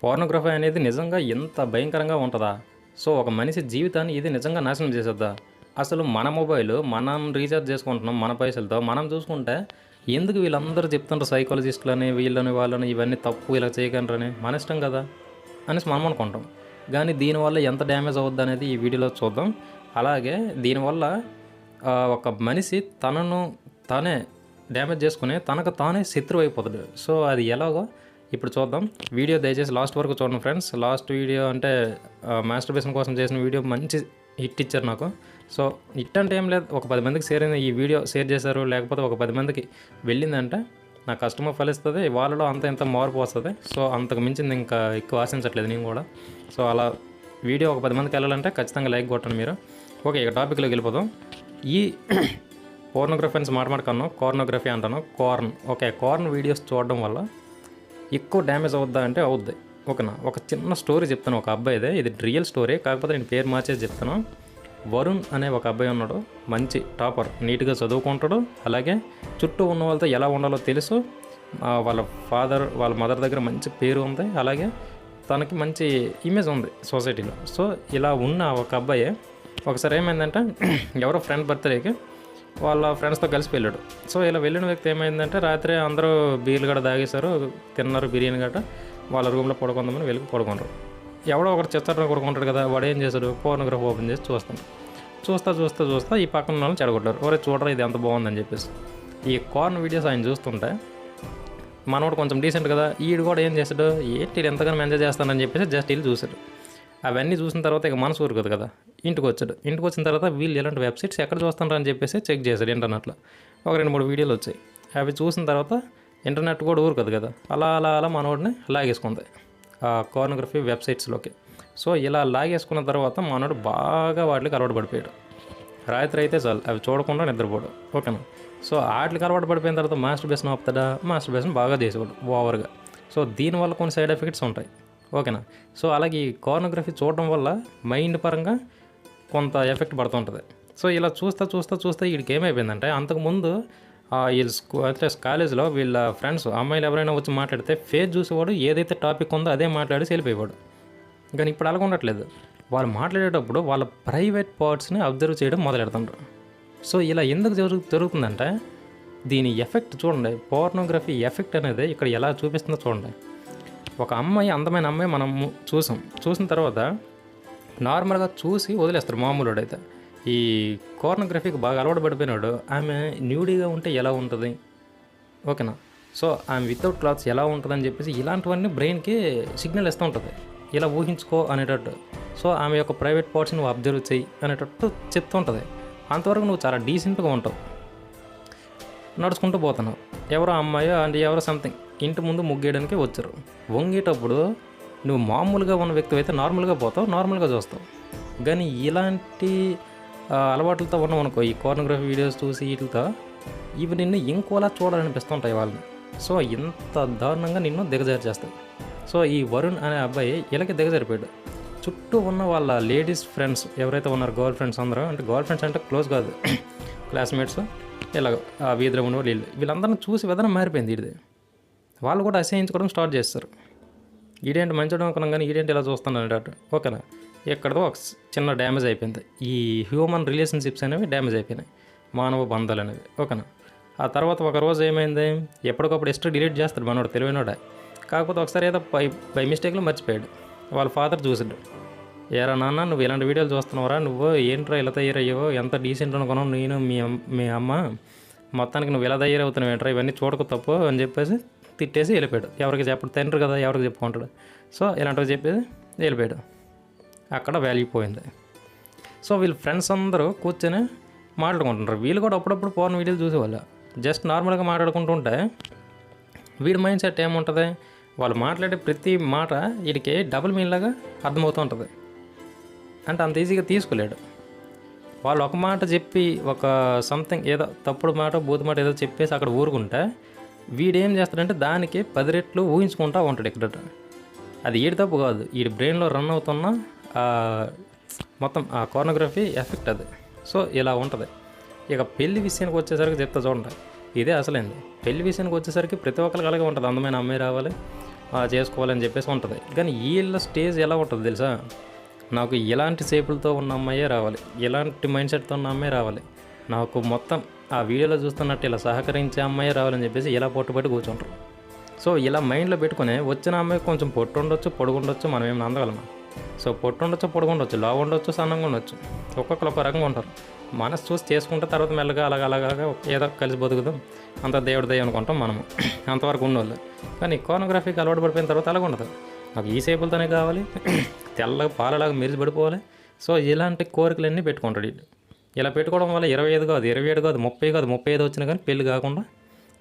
Pornography అనేది నిజంగా ఎంత భయంకరంగా ఉంటుందా? సో, ఒక మనిషి జీవితాన్ని ఇది నిజంగా నాశనం చేసేద్దా? అసలు మన మొబైలు మనం రీచార్జ్ చేసుకుంటున్నాం మన పైసలతో. మనం చూసుకుంటే ఎందుకు వీళ్ళందరూ చెప్తుంటారు సైకాలజిస్టులని, వీళ్ళని, వాళ్ళని ఇవన్నీ తప్పు ఇలా చేయకండ్రని. మన ఇష్టం కదా! అనేసి మనం అనుకుంటాం. కానీ దీనివల్ల ఎంత డ్యామేజ్ అవుద్దనేది ఈ వీడియోలో చూద్దాం. అలాగే దీనివల్ల ఒక మనిషి తనను తానే డ్యామేజ్ చేసుకుని తనకు తానే శత్రువు అయిపోతాడు. సో, అది ఎలాగో ఇప్పుడు చూద్దాం. వీడియో దయచేసి లాస్ట్ వరకు చూడండి ఫ్రెండ్స్. లాస్ట్ వీడియో అంటే మాస్టర్బేషన్ కోసం చేసిన వీడియో మంచి హిట్ ఇచ్చారు నాకు. సో, హిట్ అంటే ఏం లేదు, ఒక 10 మందికి ఈ వీడియో షేర్ చేశారు, లేకపోతే ఒక 10 మందికి వెళ్ళిందంటే నా కస్టమర్ ఫలిస్తుంది, వాళ్ళలో అంత ఇంత మార్పు వస్తుంది. సో, అంతకు మించింది ఇంకా ఎక్కువ ఆశించట్లేదు నేను కూడా. సో, అలా వీడియో ఒక 10 మందికి వెళ్ళాలంటే ఖచ్చితంగా లైక్ కొట్టండి మీరు. ఓకే, ఇక టాపిక్లోకి వెళ్ళిపోదాం. ఈ పోర్నోగ్రఫీ అని మాట్లాడుకున్నాను, కార్నోగ్రఫీ అంటాను. ఓకే, కార్న్ వీడియోస్ చూడడం వల్ల ఎక్కువ డ్యామేజ్ అవుద్దా అంటే అవుద్ది. ఓకేనా, ఒక చిన్న స్టోరీ చెప్తాను. ఒక అబ్బాయిదే, ఇది రియల్ స్టోరీ, కాకపోతే నేను పేరు మార్చేసి చెప్తాను. వరుణ్ అనే ఒక అబ్బాయి ఉన్నాడు, మంచి టాపర్, నీట్గా చదువుకుంటాడు. అలాగే చుట్టూ ఉన్న వాళ్ళతో ఎలా ఉండాలో తెలుసు. వాళ్ళ ఫాదర్ వాళ్ళ మదర్ దగ్గర మంచి పేరు ఉంది. అలాగే తనకి మంచి ఇమేజ్ ఉంది సొసైటీలో. సో, ఇలా ఉన్న ఒక అబ్బాయి ఒకసారి ఏమైందంటే ఎవరో ఫ్రెండ్ బర్త్డేకి వాళ్ళ ఫ్రెండ్స్తో కలిసి వెళ్ళాడు. సో, ఇలా వెళ్ళిన వ్యక్తి ఏమైందంటే రాత్రి అందరూ బీర్లు గట్రా తాగేశారు, తిన్నారు బిర్యానీ గట్రా. వాళ్ళ రూమ్లో పడుకుందామని వెళ్ళి పడుకుంటారు. ఎవడో ఒకటి చిచ్చటం కొడుకుంటాడు కదా, వాడు ఏం చేశాడు, పోర్నోగ్రఫీ ఓపెన్ చేసి చూస్తా ఈ పక్కన వాళ్ళని చెడగొట్టారు. ఒరే చూడరా ఇది ఎంత బాగుందని చెప్పేసి. ఈ కార్న్ వీడియోస్ ఆయన చూస్తుంటే మనోడు కొంచెం డీసెంట్ కదా, ఈడు కూడా ఏం చేశాడు, ఏంటి ఎంతగానో ఎంజాయ్ చేస్తానని చెప్పేసి జస్ట్ వీళ్ళు చూశాడు. అవన్నీ చూసిన తర్వాత ఇక మనసు ఊరుకోదు కదా, ఇంటికి వచ్చాడు. ఇంటికి వచ్చిన తర్వాత వీళ్ళు ఇలాంటి వెబ్సైట్స్ ఎక్కడ చూస్తుంటారు అని చెప్పేసి చెక్ చేశాడు ఇంటర్నెట్లో. ఒక 2-3 వీడియోలు వచ్చాయి. అవి చూసిన తర్వాత ఇంటర్నెట్ కూడా ఊరుకోదు కదా, అలా మనోడిని లాగేసుకుంది ఆ కార్నోగ్రఫీ వెబ్సైట్స్లోకి. సో, ఇలా లాగేసుకున్న తర్వాత మనోడు బాగా వాటికి అలవాటు పడిపోయాడు. రాత్రి అయితే చాలు అవి చూడకుండా నిద్రపోడు. ఓకేనా. సో, వాటికి అలవాటు పడిపోయిన తర్వాత మాస్టర్బేషన్ ఆపుతాడా, మాస్టర్బేషన్ బాగా చేసేవాడు ఓవర్గా. సో, దీనివల్ల కొన్ని సైడ్ ఎఫెక్ట్స్ ఉంటాయి. ఓకేనా. సో, అలాగే ఈ కార్నోగ్రఫీ చూడడం వల్ల మైండ్ పరంగా కొంత ఎఫెక్ట్ పడుతుంటుంది. సో, ఇలా చూస్తే వీడికి ఏమైపోయిందంటే అంతకుముందు అంటే కాలేజీలో వీళ్ళ ఫ్రెండ్స్ అమ్మాయిలు ఎవరైనా వచ్చి మాట్లాడితే ఫేస్ చూసేవాడు, ఏదైతే టాపిక్ ఉందో అదే మాట్లాడి వెళ్ళిపోయేవాడు. కానీ ఇప్పుడు అలాగ ఉండట్లేదు. వాళ్ళు మాట్లాడేటప్పుడు వాళ్ళ ప్రైవేట్ పార్ట్స్ని అబ్జర్వ్ చేయడం మొదలెడుతుంటారు. సో, ఇలా ఎందుకు జరుగుతుందంటే దీని ఎఫెక్ట్ చూడండి. పోర్నోగ్రఫీ ఎఫెక్ట్ అనేది ఇక్కడ ఎలా చూపిస్తుందో చూడండి. ఒక అమ్మాయి, అందమైన అమ్మాయి మనం చూసిన తర్వాత నార్మల్గా చూసి వదిలేస్తారు మామూలుడైతే. ఈ కార్నోగ్రఫీకి బాగా అలవాటు పడిపోయినాడు, ఆమె న్యూడీగా ఉంటే ఎలా ఉంటుంది, ఓకేనా. సో, ఆమె వితౌట్ క్లాత్స్ ఎలా ఉంటుందని చెప్పేసి ఇలాంటివన్నీ బ్రెయిన్కి సిగ్నల్ ఇస్తూ ఉంటుంది, ఇలా ఊహించుకో అనేటట్టు. సో, ఆమె యొక్క ప్రైవేట్ పార్ట్స్ నువ్వు అబ్జర్వ్ చేయి అనేటట్టు చెప్తూ ఉంటుంది. అంతవరకు నువ్వు చాలా డీసెంట్గా ఉంటావు, నడుచుకుంటూ పోతున్నావు. ఎవరో అమ్మాయి అంటే ఎవరో సంథింగ్ ఇంటి ముందు ముగ్గేయడానికి వచ్చారు. వంగేటప్పుడు నువ్వు మామూలుగా ఉన్న వ్యక్తి అయితే నార్మల్గా పోతావు, నార్మల్గా చూస్తావు. కానీ ఇలాంటి అలవాట్లతో ఉన్నామనుకో, ఈ కార్నోగ్రఫీ వీడియోస్ చూసి వీటితో ఇవి నిన్ను ఇంకోలా చూడాలనిపిస్తుంటాయి వాళ్ళని. సో, ఇంత దారుణంగా నిన్ను దిగజారి చేస్తాయి. సో, ఈ వరుణ్ అనే అబ్బాయి ఇలాగే దిగజారిపోయాడు. చుట్టూ ఉన్న వాళ్ళ లేడీస్ ఫ్రెండ్స్ ఎవరైతే ఉన్నారో, గర్ల్ ఫ్రెండ్స్ అందరూ, అంటే గర్ల్ ఫ్రెండ్స్ అంటే క్లోజ్ కాదు, క్లాస్మేట్స్, ఇలాగ ఆ వీధిలో ఉన్న వీళ్ళందరినీ చూసి విధానం మారిపోయింది వీడిది. వాళ్ళు కూడా అసహించుకోవడం స్టార్ట్ చేస్తారు. ఈడేంటి మంచిగా అనుకున్నాం కానీ ఈడేంటి ఇలా చూస్తున్నాడు. ఓకేనా. ఎక్కడో ఒక చిన్న డ్యామేజ్ అయిపోయింది. ఈ హ్యూమన్ రిలేషన్షిప్స్ అనేవి డ్యామేజ్ అయిపోయినాయి, మానవ బంధాలు అనేవి. ఓకేనా. ఆ తర్వాత ఒక రోజు ఏమైంది, ఎప్పటికప్పుడు హిస్టరీ డిలీట్ చేస్తాడు మనోడు, తెలివైనోడే. కాకపోతే ఒకసారి ఏదో బై మిస్టేక్లో మర్చిపోయాడు. వాళ్ళ ఫాదర్ చూసాడు, ఏరా నాన్న నువ్వు ఇలాంటి వీడియోలు చూస్తున్నావురా, నువ్వు ఏంట్రా ఇలా తయారయ్యావో, ఎంత డీసెంట్ అనుకున్నావు నేను మీ అమ్మ, మొత్తానికి నువ్వు ఇలా తయారవుతున్నావు ఏంట్రా, ఇవన్నీ చూడకు తప్పు అని చెప్పేసి తిట్టేసి వెళ్ళిపోయాడు. ఎవరికి చెప్పడు, తండ్రి కదా ఎవరికి చెప్పుకుంటాడు. సో, ఇలాంటివి చెప్పేసి వెళ్ళిపోయాడు. అక్కడ వాల్యూ పోయింది. సో, వీళ్ళ ఫ్రెండ్స్ అందరూ కూర్చొని మాట్లాడుకుంటున్నారు. వీళ్ళు కూడా అప్పుడప్పుడు పోర్న్ వీడియోలు చూసేవాళ్ళు. జస్ట్ నార్మల్గా మాట్లాడుకుంటుంటే వీడి మైండ్ సెట్ ఏముంటుంది, వాళ్ళు మాట్లాడే ప్రతి మాట వీడికి డబుల్ మీన్ లాగా అర్థమవుతూ ఉంటుంది. అంటే అంత ఈజీగా తీసుకోలేడు. వాళ్ళు ఒక మాట చెప్పి ఒక సంథింగ్ ఏదో తప్పుడు మాట బూతు మాట ఏదో చెప్పేసి అక్కడ ఊరుకుంటే వీడేం చేస్తాడంటే దానికి 10 రెట్లు ఊహించుకుంటూ ఉంటాడు ఇక్కడ. అది ఈడి తప్పు కాదు, ఈడి బ్రెయిన్లో రన్ అవుతున్న మొత్తం ఆ కార్నోగ్రఫీ ఎఫెక్ట్ అది. సో, ఇలా ఉంటుంది. ఇక పెళ్లి విషయానికి వచ్చేసరికి చెప్తా చూడండి, ఇదే అసలైంది. పెళ్లి విషయానికి వచ్చేసరికి ప్రతి ఒక్కరికి అలాగే ఉంటుంది. అందమైన అమ్మాయి రావాలి, చేసుకోవాలని చెప్పేసి ఉంటుంది. కానీ వీళ్ళ స్టేజ్ ఎలా ఉంటుంది తెలుసా? నాకు ఇలాంటి షేపులతో ఉన్న అమ్మాయే రావాలి, ఇలాంటి మైండ్ సెట్తో ఉన్న అమ్మాయి రావాలి, నాకు మొత్తం ఆ వీడియోలో చూస్తున్నట్టు ఇలా సహకరించే అమ్మాయే రావాలని చెప్పేసి ఇలా పొట్టుబట్టి కూర్చుంటారు. సో ఇలా మైండ్లో పెట్టుకుని వచ్చిన అమ్మాయి కొంచెం పొట్టు ఉండొచ్చు, పొడుగు ఉండొచ్చు, మనం ఏమి అందగలమా? సో పొట్టు ఉండొచ్చు, పొడుగు ఉండొచ్చు, లావు ఉండొచ్చు, సన్నంగా ఉండొచ్చు, ఒక్కొక్కరు ఒక రకంగా ఉంటారు. మనసు చూసి చేసుకుంటే తర్వాత మెల్లగా అలాగా ఏదో కలిసి బతుకుదాం, అంత దేవుడి దయ అనుకుంటాం మనము, అంతవరకు ఉన్నోళ్ళు. కానీ కోనోగ్రఫీకి అలవాటు పడిపోయిన తర్వాత అలాగ ఉండదు. నాకు ఈ షేపులతోనే కావాలి, తెల్లగా పాలలాగా మెరిసి పడిపోవాలి. సో ఇలాంటి కోరికలన్నీ పెట్టుకుంటాడు వీడు. ఇలా పెట్టుకోవడం వల్ల 25 కాదు, 27 కాదు, 30 కాదు, 35 వచ్చినా కానీ పెళ్ళి కాకుండా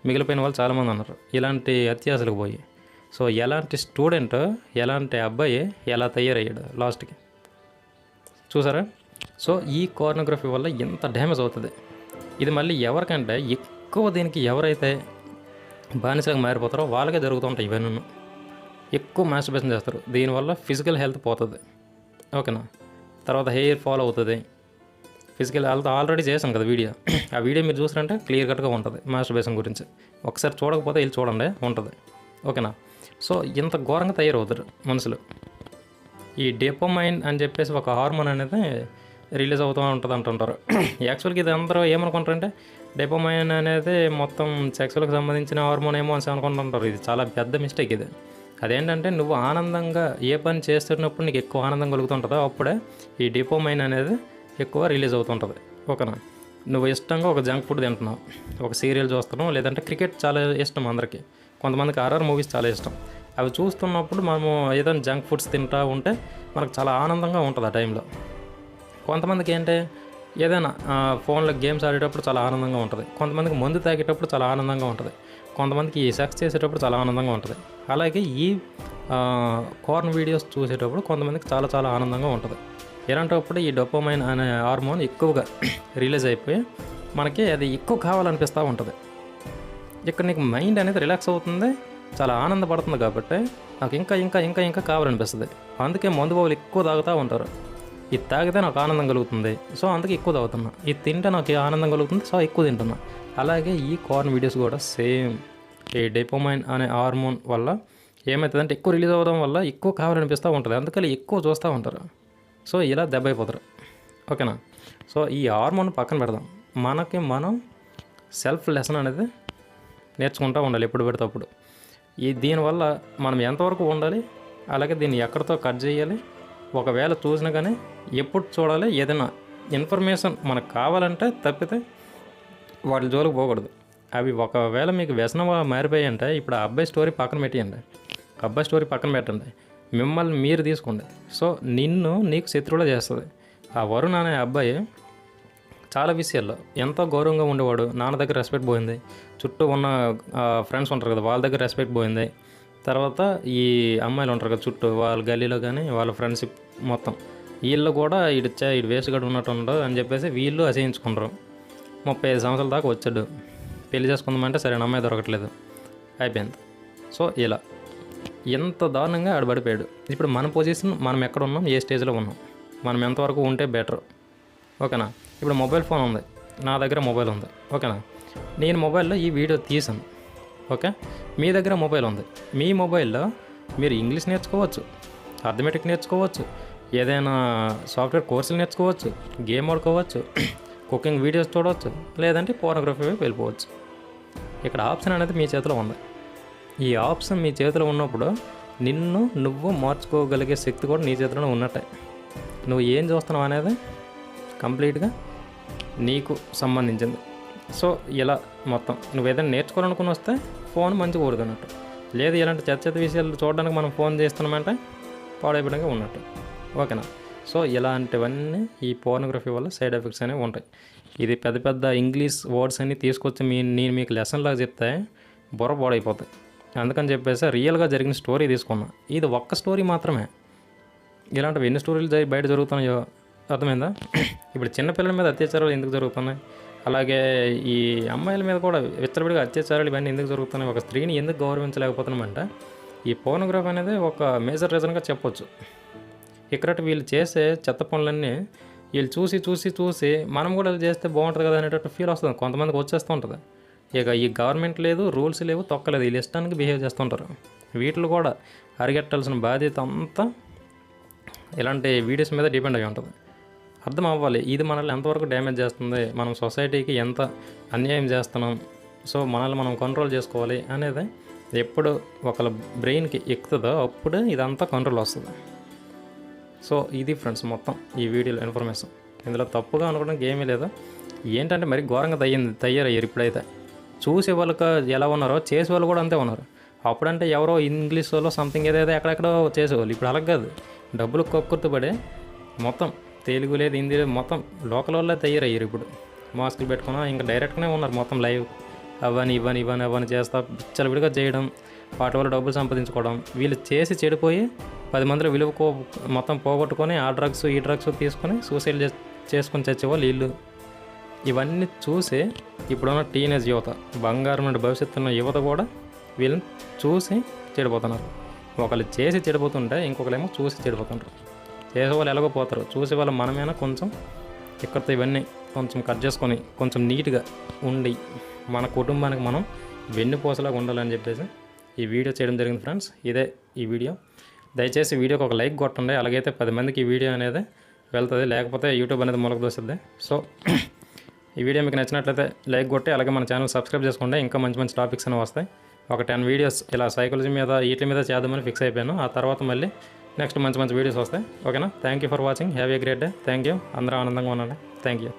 మిగిలిపోయిన వాళ్ళు చాలామంది ఉన్నారు ఇలాంటి అత్యాశలకు పోయి. సో ఎలాంటి స్టూడెంట్, ఎలాంటి అబ్బాయి ఎలా తయారయ్యాడు లాస్ట్కి చూసారా? సో ఈ కోర్నోగ్రఫీ వల్ల ఎంత డ్యామేజ్ అవుతుంది. ఇది మళ్ళీ ఎవరికంటే ఎక్కువ దీనికి ఎవరైతే బానిసగా మారిపోతారో వాళ్ళకే జరుగుతుంటాయి ఇవన్నీ. ఎక్కువ మాస్టర్బేషన్ చేస్తారు, దీనివల్ల ఫిజికల్ హెల్త్ పోతుంది. ఓకేనా? తర్వాత హెయిర్ ఫాల్ అవుతుంది, ఫిజికల్ హెల్త్ ఆల్రెడీ చేశాను కదా వీడియో. ఆ వీడియో మీరు చూసారంటే క్లియర్ కట్గా ఉంటుంది మాస్టర్బేషన్ గురించి. ఒకసారి చూడకపోతే వెళ్ళి చూడండి, ఉంటుంది. ఓకేనా? సో ఇంత ఘోరంగా తయారవుతారు మనుషులు. ఈ డోపమైన్ అని చెప్పేసి ఒక హార్మోన్ అనేది రిలీజ్ అవుతూ ఉంటుంది అంటుంటారు. యాక్చువల్గా ఇది అందరూ ఏమనుకుంటారంటే డోపమైన్ అనేది మొత్తం సెక్సువల్కి సంబంధించిన హార్మోన్ ఏమో అని అనుకుంటుంటారు. ఇది చాలా పెద్ద మిస్టేక్ ఇది. అదేంటంటే నువ్వు ఆనందంగా ఏ పని చేస్తున్నప్పుడు నీకు ఎక్కువ ఆనందం కలుగుతుంటుందో అప్పుడే ఈ డోపమైన్ అనేది ఎక్కువ రిలీజ్ అవుతుంటుంది. ఓకేనా? నువ్వు ఇష్టంగా ఒక జంక్ ఫుడ్ తింటున్నావు, ఒక సీరియల్ చూస్తున్నావు, లేదంటే క్రికెట్ చాలా ఇష్టం అందరికీ, కొంతమందికి హారర్ మూవీస్ చాలా ఇష్టం. అవి చూస్తున్నప్పుడు మనము ఏదైనా జంక్ ఫుడ్స్ తింటూ ఉంటే మనకు చాలా ఆనందంగా ఉంటుంది ఆ టైంలో. కొంతమందికి ఏంటి ఏదైనా ఫోన్లో గేమ్స్ ఆడేటప్పుడు చాలా ఆనందంగా ఉంటుంది, కొంతమందికి మందు తాగేటప్పుడు చాలా ఆనందంగా ఉంటుంది, కొంతమందికి ఈ సెక్స్ చేసేటప్పుడు చాలా ఆనందంగా ఉంటుంది. అలాగే ఈ కార్న్ వీడియోస్ చూసేటప్పుడు కొంతమందికి చాలా చాలా ఆనందంగా ఉంటుంది. ఇలాంటప్పుడు ఈ డోపమైన్ అనే హార్మోన్ ఎక్కువగా రిలీజ్ అయిపోయి మనకి అది ఎక్కువ కావాలనిపిస్తూ ఉంటుంది. ఇక్కడ నీకు మైండ్ అనేది రిలాక్స్ అవుతుంది, చాలా ఆనందపడుతుంది. కాబట్టి నాకు ఇంకా ఇంకా ఇంకా ఇంకా కావాలనిపిస్తుంది. అందుకే మందు బావులు ఎక్కువ తాగుతూ ఉంటారు. ఇది తాగితే నాకు ఆనందం కలుగుతుంది, సో అందుకే ఎక్కువ తాగుతున్నా. ఇది తింటే నాకు ఆనందం కలుగుతుంది, సో ఎక్కువ తింటున్నా. అలాగే ఈ కార్న్ వీడియోస్ కూడా సేమ్. ఈ డోపమైన్ అనే హార్మోన్ వల్ల ఏమవుతుందంటే ఎక్కువ రిలీజ్ అవ్వడం వల్ల ఎక్కువ కావాలనిపిస్తూ ఉంటుంది, అందుకని ఎక్కువ చూస్తూ ఉంటారు. సో ఇలా దెబ్బ అయిపోతారు. ఓకేనా? సో ఈ హార్మోన్ పక్కన పెడదాం, మనకి మనం సెల్ఫ్ లెసన్ అనేది నేర్చుకుంటూ ఉండాలి ఎప్పుడు పెడితే అప్పుడు. దీనివల్ల మనం ఎంతవరకు ఉండాలి, అలాగే దీన్ని ఎక్కడితో కట్ చేయాలి, ఒకవేళ చూసినా కానీ ఎప్పుడు చూడాలి, ఏదైనా ఇన్ఫర్మేషన్ మనకు కావాలంటే తప్పితే వాటి జోలికి పోకూడదు. అవి ఒకవేళ మీకు వ్యసనం మారిపోయి అంటే ఇప్పుడు ఆ అబ్బాయి స్టోరీ పక్కన పెట్టేయండి, అబ్బాయి స్టోరీ పక్కన పెట్టండి, మిమ్మల్ని మీరు తీసుకోండి. సో నీకు శత్రువులో చేస్తుంది. ఆ వరుణ్ అనే అబ్బాయి చాలా విషయాల్లో ఎంతో గౌరవంగా ఉండేవాడు. నాన్న దగ్గర రెస్పెక్ట్ పోయింది, చుట్టూ ఉన్న ఫ్రెండ్స్ ఉంటారు కదా వాళ్ళ దగ్గర రెస్పెక్ట్ పోయింది. తర్వాత ఈ అమ్మాయిలు ఉంటారు కదా చుట్టూ వాళ్ళ గల్లీలో కానీ వాళ్ళ ఫ్రెండ్షిప్ మొత్తం వీళ్ళు కూడా ఈడు వేసుగడు ఉన్నట్టు ఉండదు అని చెప్పేసి వీళ్ళు అసహించుకున్నారు. 35 సంవత్సరాల దాకా వచ్చాడు, పెళ్లి చేసుకుందామంటే సరే అమ్మాయి దొరకట్లేదు, అయిపోయింది. సో ఇలా ఎంత దారుణంగా ఆడబడిపోయాడు. ఇప్పుడు మన పొజిషన్ మనం ఎక్కడ ఉన్నాం, ఏ స్టేజ్లో ఉన్నాం, మనం ఎంతవరకు ఉంటే బెటర్. ఓకేనా? ఇప్పుడు మొబైల్ ఫోన్ ఉంది, నా దగ్గర మొబైల్ ఉంది. ఓకేనా? నేను మొబైల్లో ఈ వీడియో తీసాను. ఓకే, మీ దగ్గర మొబైల్ ఉంది, మీ మొబైల్లో మీరు ఇంగ్లీష్ నేర్చుకోవచ్చు, అర్థమెటిక్ నేర్చుకోవచ్చు, ఏదైనా సాఫ్ట్వేర్ కోర్సులు నేర్చుకోవచ్చు, గేమ్ ఆడుకోవచ్చు, కుకింగ్ వీడియోస్ చూడవచ్చు, లేదంటే పోర్నోగ్రఫీ వైపు వెళ్ళిపోవచ్చు. ఇక్కడ ఆప్షన్ అనేది మీ చేతిలో ఉంది. ఈ ఆప్షన్ మీ చేతిలో ఉన్నప్పుడు నువ్వు మార్చుకోగలిగే శక్తి కూడా నీ చేతిలోనే ఉన్నట్టే. నువ్వు ఏం చూస్తున్నావు అనేది కంప్లీట్గా నీకు సంబంధించింది. సో ఇలా మొత్తం నువ్వు ఏదైనా నేర్చుకోవాలనుకుని వస్తే ఫోన్ మంచిగా ఊరుకున్నట్టు, లేదు ఇలాంటి చెత్త విషయాలు చూడడానికి మనం ఫోన్ చేస్తున్నామంటే పాడైపోవడానికి ఉన్నట్టు. ఓకేనా? సో ఇలాంటివన్నీ ఈ పోర్నోగ్రఫీ వల్ల సైడ్ ఎఫెక్ట్స్ అనేవి ఉంటాయి. ఇది పెద్ద పెద్ద ఇంగ్లీష్ వర్డ్స్ అన్నీ తీసుకొచ్చి నేను మీకు లెసన్ లాగా చెప్తే బుర్ర పాడైపోతాయి. అందుకని చెప్పేసి రియల్గా జరిగిన స్టోరీ తీసుకున్నా. ఇది ఒక్క స్టోరీ మాత్రమే, ఇలాంటివి ఎన్ని స్టోరీలు బయట జరుగుతున్నాయో అర్థమైందా? ఇప్పుడు చిన్నపిల్లల మీద అత్యాచారాలు ఎందుకు జరుగుతున్నాయి, అలాగే ఈ అమ్మాయిల మీద కూడా విచ్చలవిడిగా అత్యాచారాలు ఇవన్నీ ఎందుకు జరుగుతున్నాయి, ఒక స్త్రీని ఎందుకు గౌరవించలేకపోతున్నామంటే ఈ పోర్నోగ్రఫీ అనేది ఒక మేజర్ రీజన్గా చెప్పొచ్చు. ఇక్కడ వీళ్ళు చేసే చెత్త పనులన్నీ వీళ్ళు చూసి చూసి చూసి మనం కూడా అది చేస్తే బాగుంటుంది కదా అనేటట్టు ఫీల్ వస్తుంది, కొంతమందికి వచ్చేస్తూ ఉంటుంది. ఇక ఈ గవర్నమెంట్ లేదు, రూల్స్ లేవు, తొక్కలేదు, వీళ్ళు ఇష్టానికి బిహేవ్ చేస్తుంటారు. వీటిలో కూడా అరిగట్టాల్సిన బాధ్యత అంతా ఇలాంటి వీడియోస్ మీద డిపెండ్ అయి ఉంటుంది. అర్థం అవ్వాలి ఇది మనల్ని ఎంతవరకు డ్యామేజ్ చేస్తుంది, మనం సొసైటీకి ఎంత అన్యాయం చేస్తున్నాం, సో మనల్ని మనం కంట్రోల్ చేసుకోవాలి అనేది ఎప్పుడు ఒకళ్ళ బ్రెయిన్కి ఎక్కుతుందో అప్పుడు ఇదంతా కంట్రోల్ వస్తుంది. సో ఇది ఫ్రెండ్స్ మొత్తం ఈ వీడియోలో ఇన్ఫర్మేషన్. ఇందులో తప్పుగా అనుకోవడానికి ఏమీ లేదు. ఏంటంటే మరి ఘోరంగా తయారయ్యారు ఇప్పుడైతే. చూసే వాళ్ళకి ఎలా ఉన్నారో చేసే వాళ్ళు కూడా అంతే ఉన్నారు. అప్పుడంటే ఎవరో ఇంగ్లీష్ వాళ్ళు సంథింగ్ ఏదైతే ఎక్కడెక్కడో చేసేవాళ్ళు, ఇప్పుడు అలా కాదు. డబ్బులు కొక్కుర్తుపడే మొత్తం తెలుగు లేదు, హిందీ లేదు, మొత్తం లోకల్ వాళ్ళే తయారయ్యారు ఇప్పుడు. మాస్కులు పెట్టుకున్నా ఇంకా డైరెక్ట్గానే ఉన్నారు మొత్తం లైవ్ అవని చేస్తా విచ్చలవిడిగా చేయడం, వాటి వల్ల డబ్బులు సంపాదించుకోవడం. వీళ్ళు చేసి చెడిపోయి 10 మందిలో విలువ మొత్తం పోగొట్టుకొని ఆ డ్రగ్స్ ఈ డ్రగ్స్ తీసుకొని సూసైడ్ చేసుకొని చచ్చేవాళ్ళు వీళ్ళు. ఇవన్నీ చూసి ఇప్పుడున్న టీనేజ్ యువత, బంగారం నుండి భవిష్యత్తున్న యువత కూడా వీళ్ళని చూసి చెడిపోతున్నారు. ఒకళ్ళు చేసి చెడిపోతుంటే ఇంకొకరేమో చూసి చెడిపోతుంటారు. చేసేవాళ్ళు ఎలాగో పోతారు, చూసే వాళ్ళు మనమైనా కొంచెం ఇక్కడితో ఇవన్నీ కొంచెం కట్ చేసుకొని కొంచెం నీట్గా ఉండి మన కుటుంబానికి మనం వెన్నుపోసలాగా ఉండాలని చెప్పేసి ఈ వీడియో చేయడం జరిగింది ఫ్రెండ్స్. ఇదే ఈ వీడియో. దయచేసి వీడియోకి ఒక లైక్ కొట్టండి, అలాగైతే 10 మందికి ఈ వీడియో అనేది వెళ్తుంది, లేకపోతే యూట్యూబ్ అనేది మొలక దోస్తుంది. సో ఈ వీడియో మీకు నచ్చినట్లయితే లైక్ కొట్టి అలాగే మన ఛానల్ సబ్స్క్రైబ్ చేసుకోండి. ఇంకా మంచి మంచి టాపిక్స్ అనేవి వస్తాయి. ఒక 10 వీడియోస్ ఇలా సైకాలజీ మీద వీటి మీద చేద్దామని ఫిక్స్ అయిపోయాను. ఆ తర్వాత మళ్ళీ నెక్స్ట్ మంచి మంచి వీడియోస్ వస్తాయి. ఓకేనా? Thank you for watching. Have a great day. Thank you. అందరూ ఆనందంగా ఉండండి. Thank you.